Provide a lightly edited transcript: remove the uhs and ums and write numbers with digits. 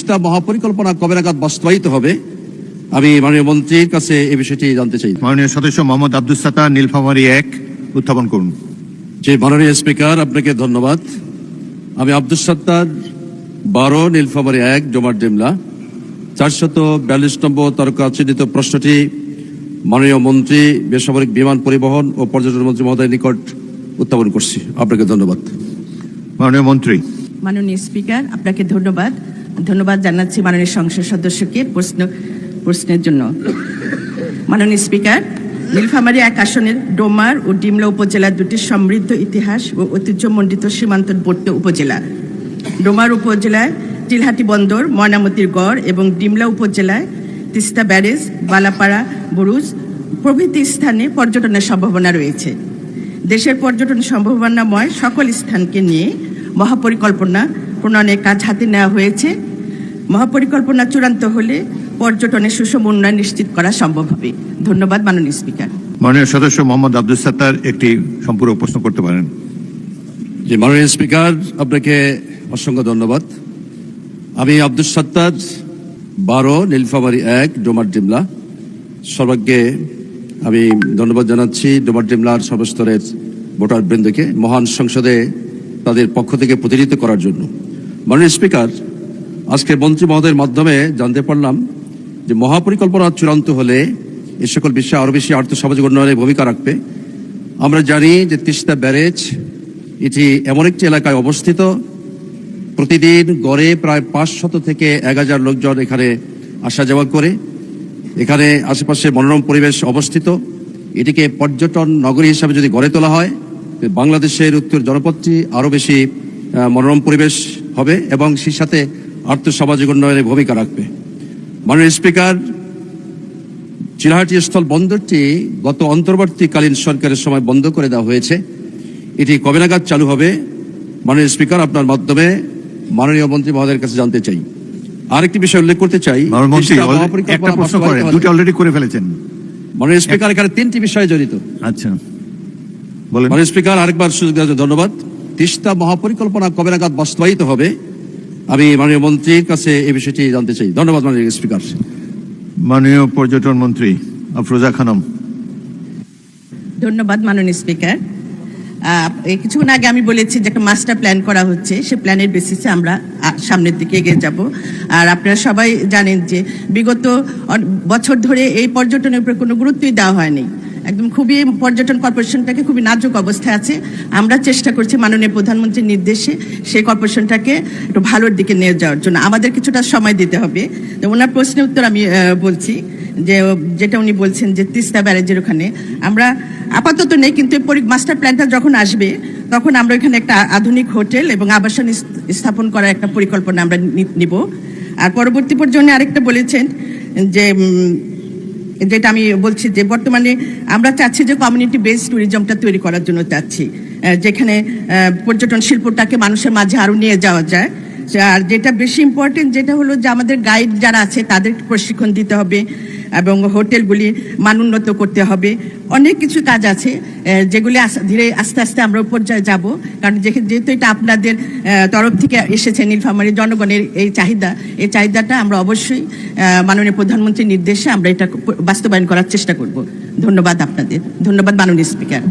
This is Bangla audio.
তিস্তা মহাপরিকল্পনা কবে নাগাদ বাস্তবায়িত হবে, আমি মাননীয় মন্ত্রীর কাছে এই বিষয়টি জানতে চাই। মাননীয় সদস্য মোহাম্মদ আব্দুস সাত্তার, নীলফামারী 1 উত্থাপন করুন। জি মাননীয় স্পিকার, আপনাকে ধন্যবাদ। আমি আব্দুস সাত্তার, 12 নীলফামারী 1 ডোমার ডিমলা 442 নম্বর তারকা চিহ্নিত প্রশ্নটি মাননীয় মন্ত্রী বেসামরিক বিমান পরিবহন ও পর্যটন মন্ত্রী মহোদয়ের নিকট উত্থাপন করছি। আপনাকে ধন্যবাদ। মাননীয় মন্ত্রী। মাননীয় স্পিকার, আপনাকে ধন্যবাদ জানাচ্ছি মাননীয় সংসদ সদস্যকে প্রশ্নের জন্য। মাননীয় স্পিকার, নীলফামারী 1 আসনের ডোমার ও ডিমলা উপজেলা দুটি সমৃদ্ধ ইতিহাস ও ঐতিহ্যমণ্ডিত সীমান্তবর্তী উপজেলা। ডোমার উপজেলায় চিলহাটি বন্দর, ময়নামতির গড় এবং ডিমলা উপজেলায় তিস্তা ব্যারেজ, বালাপাড়া বুরুজ প্রভৃতি স্থানে পর্যটনের সম্ভাবনা রয়েছে। দেশের পর্যটন সম্ভাবনাময় সকল স্থানকে নিয়ে মহাপরিকল্পনা প্রণয়নের কাজ হাতে নেওয়া হয়েছে। মহাপরিকল্পনা চূড়ান্ত হলে পর্যটনের সুষম উন্নয়ন নিশ্চিত করা সম্ভব হবে। ধন্যবাদ মাননীয় স্পিকার। মাননীয় সদস্য মোহাম্মদ আব্দুস সাত্তার একটি সম্পূরক প্রশ্ন করতে পারেন। জি মাননীয় স্পিকার, আপনাকে অসংখ্য ধন্যবাদ। আমি আব্দুস সাত্তার, 12 নীলফামারী 1 ডোমার ডিমলা। সর্বাগ্যে আমি ধন্যবাদ জানাচ্ছি ডোমার ডিমলার সর্বস্তরের ভোটার বৃন্দকে মহান সংসদে তাদের পক্ষ থেকে প্রতিনিধিত্ব করার জন্য। মাননীয় স্পিকার, আজকে মন্ত্রী মহোদয়ের মাধ্যমে জানতে পারলাম যে মহাপরিকল্পনা চূড়ান্ত হলে এই সকল বিষয়ে আরও বেশি আর্থসামাজিক উন্নয়নের ভূমিকা রাখবে। আমরা জানি যে তিস্তা ব্যারেজ এটি এমন একটি এলাকায় অবস্থিত, প্রতিদিন গড়ে প্রায় 500 থেকে 1000 লোকজন এখানে আসা যাওয়া করে। এখানে আশেপাশে মনোরম পরিবেশ অবস্থিত। এটিকে পর্যটন নগরী হিসাবে যদি গড়ে তোলা হয়, বাংলাদেশের উত্তর জনপদটি আরও বেশি মনোরম পরিবেশ হবে এবং সেই সাথে আর্থসামাজিক উন্নয়নের ভূমিকা রাখবে। মাননীয় স্পিকার, চিলাহাটি স্থল বন্দরটি গত অন্তর্বর্তীকালীন সরকারের সময় বন্ধ করে দেওয়া হয়েছে। এটি কবে নাগাদ চালু হবে? মাননীয় স্পিকার, আপনার মাধ্যমে মাননীয় মন্ত্রী মহোদয়ের কাছে জানতে চাই। আরেকটি বিষয় উল্লেখ করতে চাই, অলরেডি করে ফেলেছেন। মাননীয় স্পিকার, এখানে 3টি বিষয় জড়িত। আচ্ছা বলেন। মাননীয় স্পিকার, আরেকবার সুযোগ দেওয়ার জন্য ধন্যবাদ। তিস্তা মহাপরিকল্পনা কবে নাগাদ বাস্তবায়িত হবে, আমি মাননীয় মন্ত্রীর কাছে এই বিষয়টি জানতে চাই। ধন্যবাদ মাননীয় স্পিকার। মাননীয় পর্যটন মন্ত্রী আফরোজা খানম। ধন্যবাদ মাননীয় স্পিকার। কিছুক্ষণ আগে আমি বলেছি যে একটা মাস্টার প্ল্যান করা হচ্ছে, সে প্ল্যানের বেসিসে আমরা সামনের দিকে এগিয়ে যাব। আর আপনারা সবাই জানেন যে বিগত বছর ধরে এই পর্যটনের উপর কোনো গুরুত্বই দেওয়া হয়নি। একদম খুবই পর্যটন কর্পোরেশনটাকে খুবই নাজুক অবস্থায় আছে। আমরা চেষ্টা করছি মাননীয় প্রধানমন্ত্রীর নির্দেশে সেই কর্পোরেশনটাকে একটু ভালোর দিকে নিয়ে যাওয়ার জন্য। আমাদের কিছুটা সময় দিতে হবে। তো ওনার প্রশ্নের উত্তর আমি বলছি যে যেটা উনি বলছেন যে তিস্তা ব্যারেজের ওখানে আমরা আপাতত নেই, কিন্তু মাস্টার প্ল্যানটা যখন আসবে তখন আমরা এখানে একটা আধুনিক হোটেল এবং আবাসন স্থাপন করার একটা পরিকল্পনা আমরা নিব। আর পরবর্তী পর্যায়ে আরেকটা বলেছেন যে যেটা আমি বলছি যে বর্তমানে আমরা চাচ্ছি যে কমিউনিটি বেসড ট্যুরিজমটা তৈরি করার জন্য চাচ্ছি, যেখানে পর্যটন শিল্পটাকে মানুষের মাঝে আরও নিয়ে যাওয়া যায়। আর যেটা বেশি ইম্পর্টেন্ট যেটা হলো যে আমাদের গাইড যারা আছে তাদের প্রশিক্ষণ দিতে হবে এবং হোটেলগুলি মানোন্নত করতে হবে। অনেক কিছু কাজ আছে যেগুলি ধীরে আস্তে আস্তে আমরা পর্যায়ে যাব, কারণ যেহেতু এটা আপনাদের তরফ থেকে এসেছে নীলফামারী জনগণের এই চাহিদাটা আমরা অবশ্যই মাননীয় প্রধানমন্ত্রীর নির্দেশে আমরা এটা বাস্তবায়ন করার চেষ্টা করব। ধন্যবাদ আপনাদের। ধন্যবাদ মাননীয় স্পিকার।